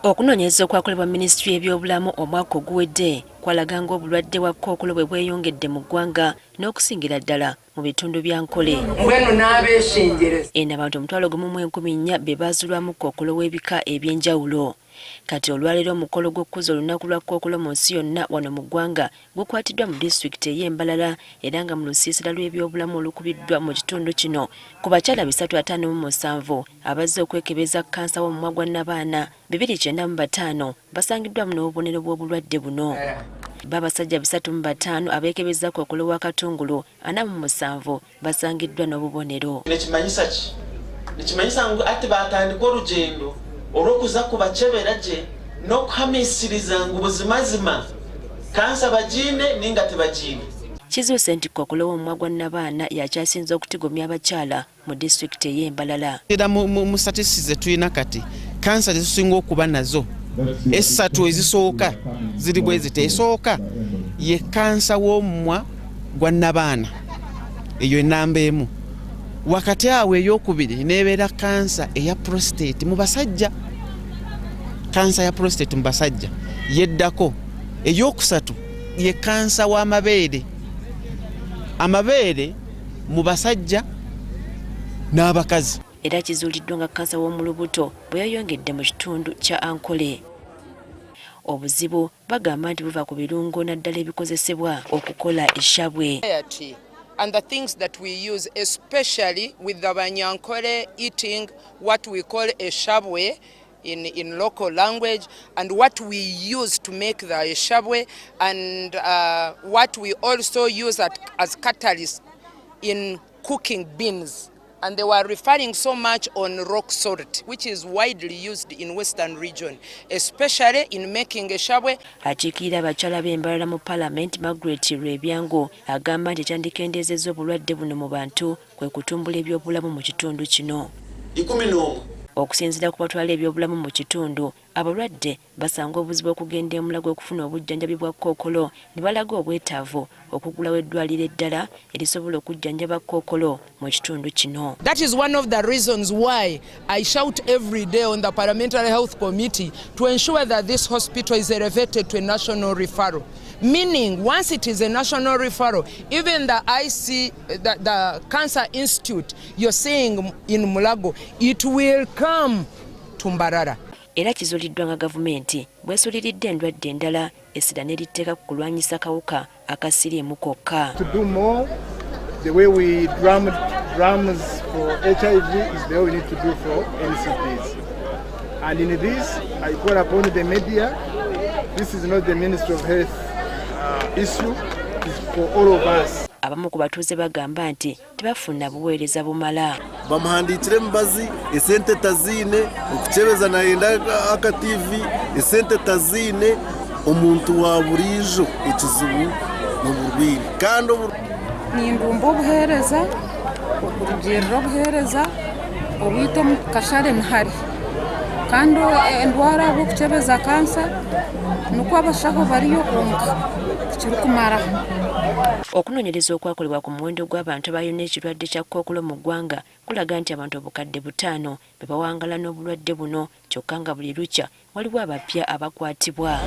Okunoonyereza okwakolebwa minisitule y'ebyobulamu omwaka oguwedde kwalaga ng'obulwadde bwa kkookolo bwebweyongedde mu ggwanga n'okusingira ddala mu bitundu bya Ankole. Eno abantu 1,400 be baazulwamu kkookolo w'ebika eby'enjawulo. Kati olwaleero omukolo gw'okukuzza olunaku lwa kkookolo mu nsi yonna wano mu ggwanga gukwatiddwa mu disitulikiti ey'Embalala era nga mu lusiisira lw'ebyobulamu olukubiddwa mu kitundu kino ku bakyala 357 abazze okwekebeza kkansa w'omumwa gwa nnabaana 295 basangiddwamu n'obubonero bw'obulwadde buno. Babasajja 305 abeekebeza kkookolo wa katungulu 47 basangiddwa n'obubonero. Nekimanyisa ngu ati baatandika olugendo olw'okuza kubakebera gye n'okuhamiisiriza ngu buzimazima kansa bagiine ninga tebagiine. Kizuuse nti kkookolo w'omumwa gwa nnabaana yakyasinze okutigomya abakyala mu disitulikiti ey'Embalala. Era mu statistics ze tulina kati kansa tetusinga okuba nazo esatu ezisooka ziri bwe ziti. Esooka ye kansa w'omumwa gwa nnabaana, eyo enamba emu. Wakati awo ey'okubiri nebeera kansa eya prostate mu basajja. Kansa ya prostate mu basajja yeddako. Ey'okusatu ye kansa w'amabeere. Amabeere mu basajja n'abakazi. Era kizuuliddwa nga kansa w'omu lubuto bweyongedde mu kitundu kya Ankole. Obuzibu bagamba nti buva ku birungo naddala ebikozesebwa okukola eshabwe. And the things that we use, especially with the Banyankole eating what we call Eshabwe in local language, and what we use to make the Eshabwe, and what we also use as catalyst in cooking beans. And they were referring so much on rock salt, which is widely used in Western region, especially in making Eshabwe. Akiikirira abakyala b'Embalala mu Parliament Margaret Rebyango agamba nti ekyandikendeezezza obulwadde buno mu bantu kwe kutumbula ebyobulamu mu kitundu kino. Okusinziira ku batwala ebyobulamu mu kitundu, abalwadde basanga obuzibu okugenda emulago okufuna obujjanjabi bwa kkookolo ne balaga obwetaavu okugulawo eddwaliro eddala erisobola okujjanjaba kkookolo mu kitundu kino. That is one of the reasons why I shout every day on the Parliamentary Health Committee to ensure that this hospital is elevated to a national referral. Meaning, once it is a national referral, even the the Cancer Institute you're seeing in Mulago, it will come to Mbarara. Era kizuuliddwa nga gavumenti bwesuuliridde endwadde endala essira n'eritteeka ku kulwanyisa kawuka akasiriimu kokka. To do more, the way we drums for HIV is the way we need to do for NCPs. And in this, I call upon the media. This is not the Ministry of Health issue, it's for all of us. Abamu ku batuuze bagamba nti tebafuna buweereza bumala. Bamuhandikire mubazi esente taziine okukebeza nayenda aka TV esente taziine omuntu wa buriijo ekizibu mu burwire kandi nindumba obuheereza okurugirira obuheereza obwite omu kashare nihari kandi endwara bw'okukebeza kansa nuko abashaho bariyo konka kirikumara. Okunoonyereza okwakolebwa ku muwendo gw'abantu abayina ekirwadde kya kkookolo mu ggwanga kulaga nti abantu obukadde 5 be bawangala n'obulwadde buno kyokka nga buli lukya waliwo abapya abakwatibwa.